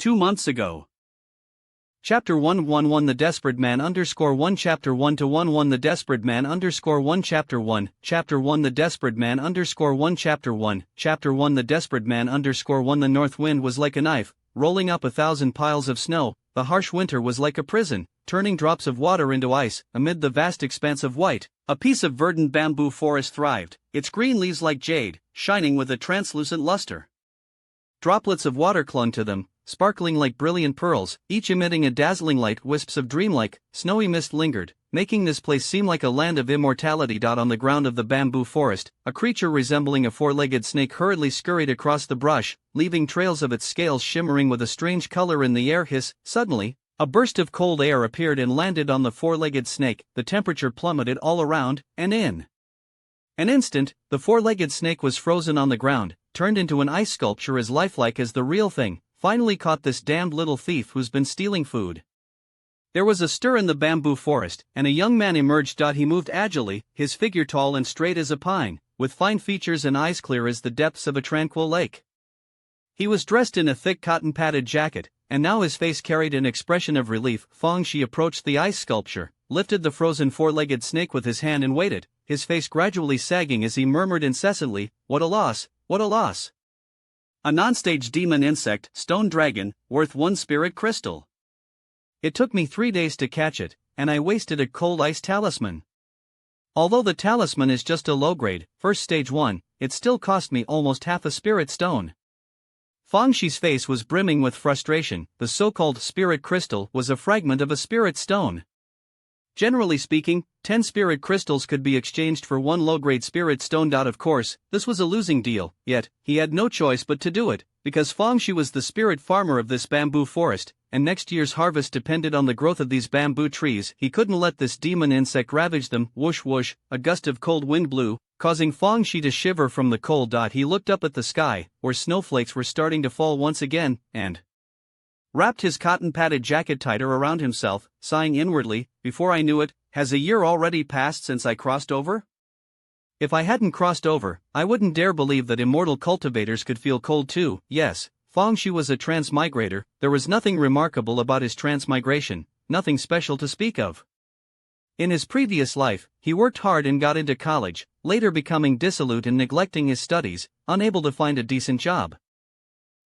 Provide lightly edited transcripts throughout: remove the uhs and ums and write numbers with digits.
2 months ago. Chapter 111 The Desperate Man _1 Chapter 1 to 11 The Desperate Man _1 Chapter 1 Chapter 1 The Desperate Man _1 Chapter 1 Chapter 1 The Desperate Man _1 The north wind was like a knife, rolling up 1,000 piles of snow. The harsh winter was like a prison, turning drops of water into ice. Amid the vast expanse of white, a piece of verdant bamboo forest thrived, its green leaves like jade, shining with a translucent luster. Droplets of water clung to them, sparkling like brilliant pearls, each emitting a dazzling light. Wisps of dreamlike, snowy mist lingered, making this place seem like a land of immortality. On the ground of the bamboo forest, a creature resembling a four-legged snake hurriedly scurried across the brush, leaving trails of its scales shimmering with a strange color in the air. Suddenly, a burst of cold air appeared and landed on the four-legged snake. The temperature plummeted all around, and in an instant, the four-legged snake was frozen on the ground, turned into an ice sculpture as lifelike as the real thing. Finally caught this damned little thief who's been stealing food. There was a stir in the bamboo forest, and a young man emerged. He moved agilely, his figure tall and straight as a pine, with fine features and eyes clear as the depths of a tranquil lake. He was dressed in a thick cotton-padded jacket, and now his face carried an expression of relief. Fang Shi approached the ice sculpture, lifted the frozen four-legged snake with his hand and waited, his face gradually sagging as he murmured incessantly, "What a loss, what a loss. A non-stage demon insect, stone dragon, worth 1 spirit crystal. It took me 3 days to catch it, and I wasted a cold ice talisman. Although the talisman is just a low-grade, first stage one, it still cost me almost half a spirit stone." Fang Shi's face was brimming with frustration. The so-called spirit crystal was a fragment of a spirit stone. Generally speaking, 10 spirit crystals could be exchanged for 1 low-grade spirit stone. Of course, this was a losing deal, yet he had no choice but to do it, because Fang Shi was the spirit farmer of this bamboo forest, and next year's harvest depended on the growth of these bamboo trees. He couldn't let this demon insect ravage them. Whoosh whoosh, a gust of cold wind blew, causing Fang Shi to shiver from the cold. He looked up at the sky, where snowflakes were starting to fall once again, and wrapped his cotton-padded jacket tighter around himself, sighing inwardly. Before I knew it, has a year already passed since I crossed over? If I hadn't crossed over, I wouldn't dare believe that immortal cultivators could feel cold too. Yes, Fang Shi was a transmigrator. There was nothing remarkable about his transmigration, nothing special to speak of. In his previous life, he worked hard and got into college, later becoming dissolute and neglecting his studies, unable to find a decent job.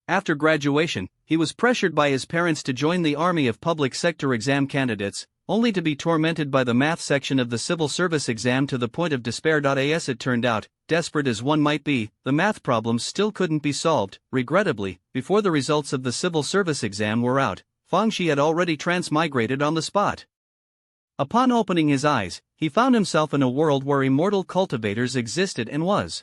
After graduation, he was pressured by his parents to join the army of public sector exam candidates, only to be tormented by the math section of the civil service exam to the point of despair. As it turned out, desperate as one might be, the math problems still couldn't be solved. Regrettably, before the results of the civil service exam were out, Fang Shi had already transmigrated on the spot. Upon opening his eyes, he found himself in a world where immortal cultivators existed and was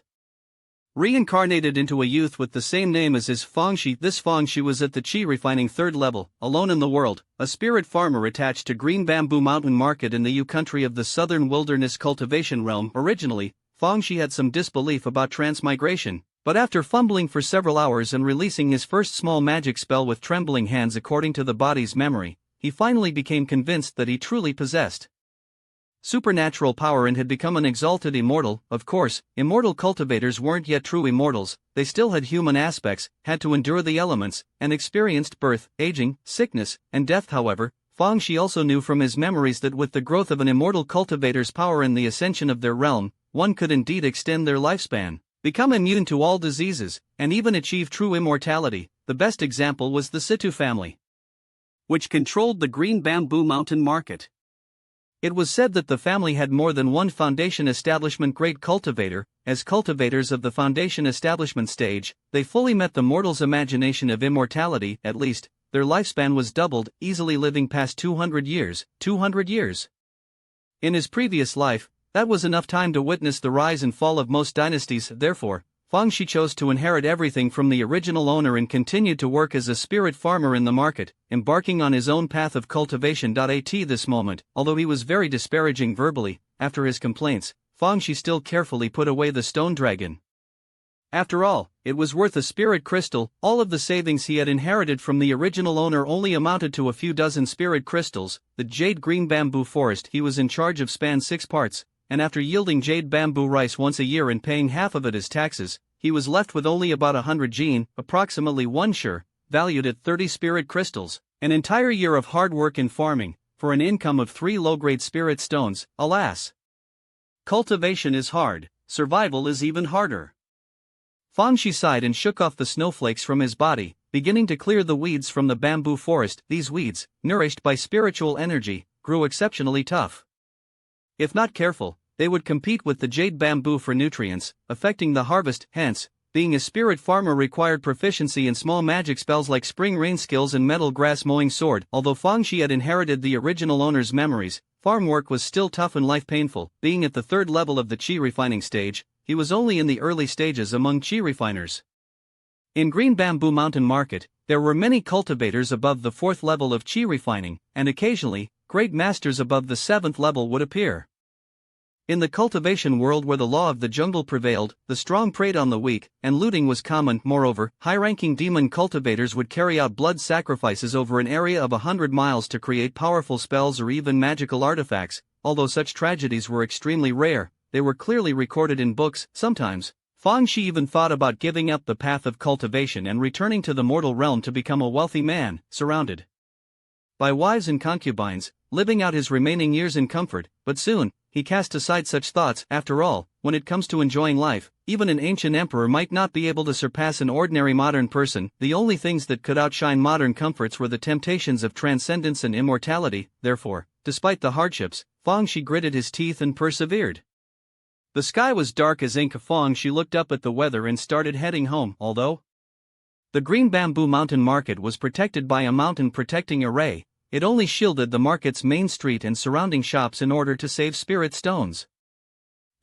reincarnated into a youth with the same name as his Fang Shi. This Fang Shi was at the Qi refining 3rd level, alone in the world, a spirit farmer attached to Green Bamboo Mountain Market in the Yu country of the southern wilderness cultivation realm. Originally, Fang Shi had some disbelief about transmigration, but after fumbling for several hours and releasing his first small magic spell with trembling hands according to the body's memory, he finally became convinced that he truly possessed supernatural power and had become an exalted immortal. Of course, immortal cultivators weren't yet true immortals, they still had human aspects, had to endure the elements, and experienced birth, aging, sickness, and death. However, Fang Shi also knew from his memories that with the growth of an immortal cultivator's power and the ascension of their realm, one could indeed extend their lifespan, become immune to all diseases, and even achieve true immortality. The best example was the Situ family, which controlled the Green Bamboo Mountain Market. It was said that the family had more than one foundation establishment grade cultivator. As cultivators of the foundation establishment stage, they fully met the mortal's imagination of immortality. At least, their lifespan was doubled, easily living past 200 years. 200 years. In his previous life, that was enough time to witness the rise and fall of most dynasties. Therefore, Fang Shi chose to inherit everything from the original owner and continued to work as a spirit farmer in the market, embarking on his own path of cultivation. At this moment, although he was very disparaging verbally, after his complaints, Fang Shi still carefully put away the stone dragon. After all, it was worth a spirit crystal. All of the savings he had inherited from the original owner only amounted to a few dozen spirit crystals. The jade green bamboo forest he was in charge of spanned 6 parts, and after yielding jade bamboo rice once a year and paying half of it as taxes, he was left with only about 100 jin, approximately 1 shur. valued at 30 spirit crystals, an entire year of hard work in farming, for an income of 3 low-grade spirit stones. Alas! Cultivation is hard, survival is even harder. Fang Shi sighed and shook off the snowflakes from his body, beginning to clear the weeds from the bamboo forest. These weeds, nourished by spiritual energy, grew exceptionally tough. If not careful, they would compete with the jade bamboo for nutrients, affecting the harvest. Hence, being a spirit farmer required proficiency in small magic spells like spring rain skills and metal grass mowing sword. Although Fang Shi had inherited the original owner's memories, farm work was still tough and life painful. Being at the 3rd level of the qi refining stage, he was only in the early stages among qi refiners. In Green Bamboo Mountain Market, there were many cultivators above the 4th level of qi refining, and occasionally, great masters above the 7th level would appear. In the cultivation world where the law of the jungle prevailed, the strong preyed on the weak, and looting was common. Moreover, high-ranking demon cultivators would carry out blood sacrifices over an area of 100 miles to create powerful spells or even magical artifacts. Although such tragedies were extremely rare, they were clearly recorded in books. Sometimes, Fang Shi even thought about giving up the path of cultivation and returning to the mortal realm to become a wealthy man, surrounded by wives and concubines, living out his remaining years in comfort. But soon, he cast aside such thoughts. After all, when it comes to enjoying life, even an ancient emperor might not be able to surpass an ordinary modern person. The only things that could outshine modern comforts were the temptations of transcendence and immortality. Therefore, despite the hardships, Fang Shi gritted his teeth and persevered. The sky was dark as ink. Fang Shi looked up at the weather and started heading home. Although the Green Bamboo Mountain Market was protected by a mountain protecting array, it only shielded the market's main street and surrounding shops in order to save spirit stones.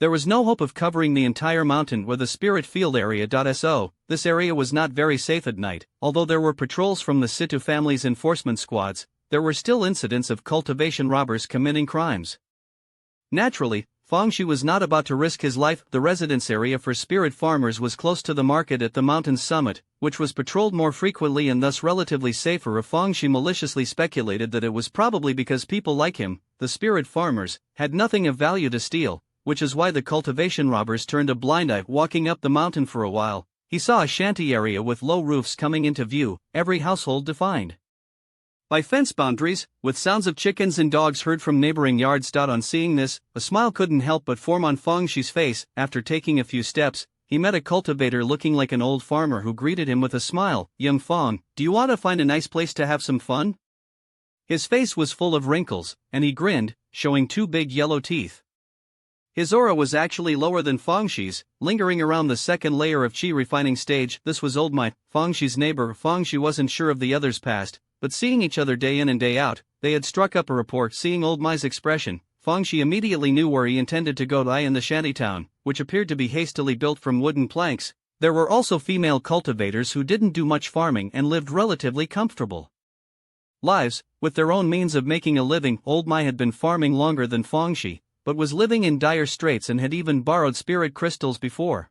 There was no hope of covering the entire mountain with a spirit field area. So, this area was not very safe at night. Although there were patrols from the Situ family's enforcement squads, there were still incidents of cultivation robbers committing crimes. Naturally, Fang Shi was not about to risk his life. The residence area for spirit farmers was close to the market at the mountain's summit, which was patrolled more frequently and thus relatively safer. Fang Shi maliciously speculated that it was probably because people like him, the spirit farmers, had nothing of value to steal, which is why the cultivation robbers turned a blind eye. Walking up the mountain for a while, he saw a shanty area with low roofs coming into view, every household defined by fence boundaries, with sounds of chickens and dogs heard from neighboring yards. On seeing this, a smile couldn't help but form on Fang Shi's face. After taking a few steps, he met a cultivator looking like an old farmer who greeted him with a smile. "Young Fang, do you want to find a nice place to have some fun?" His face was full of wrinkles, and he grinned, showing 2 big yellow teeth. His aura was actually lower than Fang Shi's, lingering around the 2nd layer of qi refining stage. This was Old Mai, Fang Shi's neighbor. Fang Shi wasn't sure of the other's past, but seeing each other day in and day out, they had struck up a rapport. Seeing Old Mai's expression, Fang Shi immediately knew where he intended to go. In the shanty town, which appeared to be hastily built from wooden planks, there were also female cultivators who didn't do much farming and lived relatively comfortable lives, with their own means of making a living. Old Mai had been farming longer than Fang Shi, but was living in dire straits and had even borrowed spirit crystals before.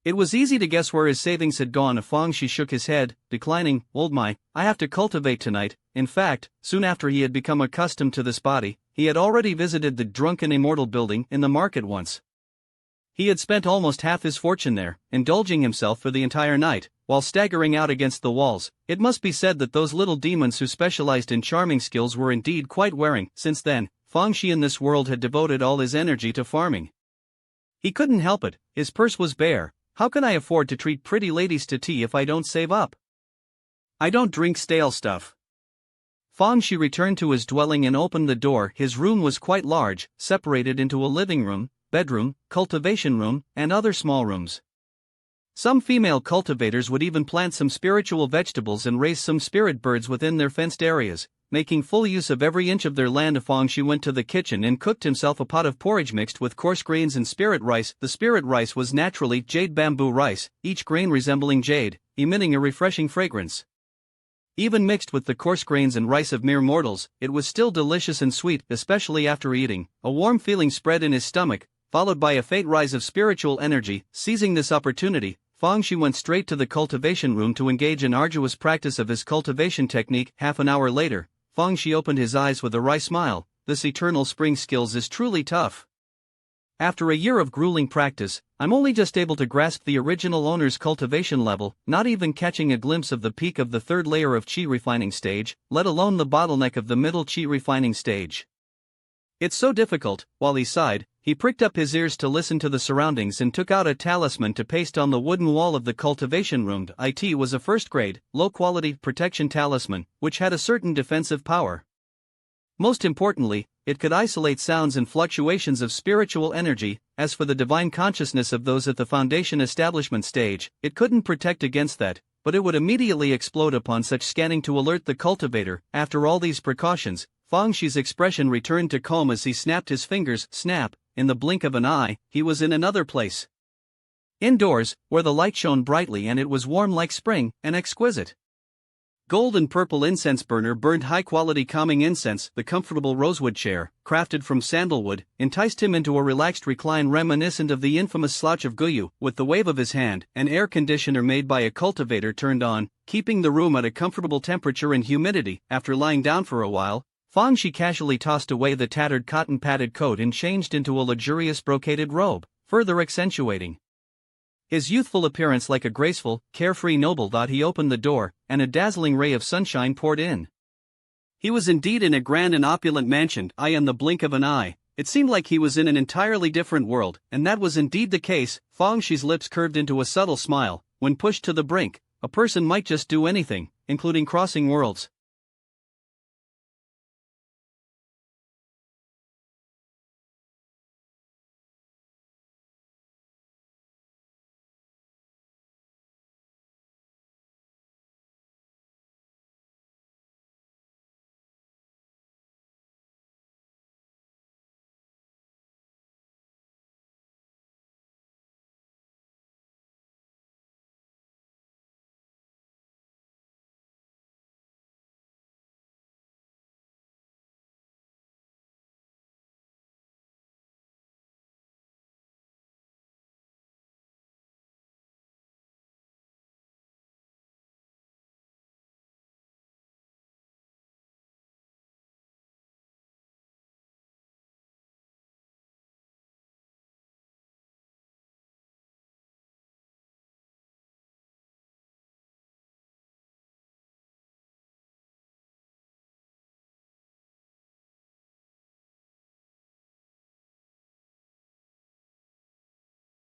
It was easy to guess where his savings had gone. Fang Shi shook his head, declining. "Old Mai, I have to cultivate tonight." In fact, soon after he had become accustomed to this body, he had already visited the Drunken Immortal building in the market once. He had spent almost half his fortune there, indulging himself for the entire night, while staggering out against the walls. It must be said that those little demons who specialized in charming skills were indeed quite wearing. Since then, Fang Shi in this world had devoted all his energy to farming. He couldn't help it, his purse was bare. How can I afford to treat pretty ladies to tea if I don't save up? I don't drink stale stuff. Fang Shi returned to his dwelling and opened the door. His room was quite large, separated into a living room, bedroom, cultivation room, and other small rooms. Some female cultivators would even plant some spiritual vegetables and raise some spirit birds within their fenced areas, making full use of every inch of their land. Fang Shi went to the kitchen and cooked himself a pot of porridge mixed with coarse grains and spirit rice. The spirit rice was naturally jade bamboo rice, each grain resembling jade, emitting a refreshing fragrance. Even mixed with the coarse grains and rice of mere mortals, it was still delicious and sweet, especially after eating. A warm feeling spread in his stomach, followed by a faint rise of spiritual energy. Seizing this opportunity, Fang Shi went straight to the cultivation room to engage in arduous practice of his cultivation technique. Half an hour later, Fang Shi opened his eyes with a wry smile. This eternal spring skills is truly tough. After a year of grueling practice, I'm only just able to grasp the original owner's cultivation level, not even catching a glimpse of the peak of the third layer of qi refining stage, let alone the bottleneck of the middle qi refining stage. It's so difficult. While he sighed, he pricked up his ears to listen to the surroundings and took out a talisman to paste on the wooden wall of the cultivation room. It was a first-grade, low-quality protection talisman, which had a certain defensive power. Most importantly, it could isolate sounds and fluctuations of spiritual energy. As for the divine consciousness of those at the foundation establishment stage, it couldn't protect against that, but it would immediately explode upon such scanning to alert the cultivator. After all these precautions, Fang Shi's expression returned to calm as he snapped his fingers. Snap, in the blink of an eye, he was in another place. Indoors, where the light shone brightly and it was warm like spring, and exquisite. Gold and purple incense burner burned high-quality calming incense. The comfortable rosewood chair, crafted from sandalwood, enticed him into a relaxed recline reminiscent of the infamous slouch of Guyu. With the wave of his hand, an air conditioner made by a cultivator turned on, keeping the room at a comfortable temperature and humidity. After lying down for a while, Fang Shi casually tossed away the tattered cotton-padded coat and changed into a luxurious brocaded robe, further accentuating his youthful appearance like a graceful, carefree noble. He opened the door, and a dazzling ray of sunshine poured in. He was indeed in a grand and opulent mansion. In the blink of an eye, it seemed like he was in an entirely different world, and that was indeed the case. Fang Shi's lips curved into a subtle smile. When pushed to the brink, a person might just do anything, including crossing worlds.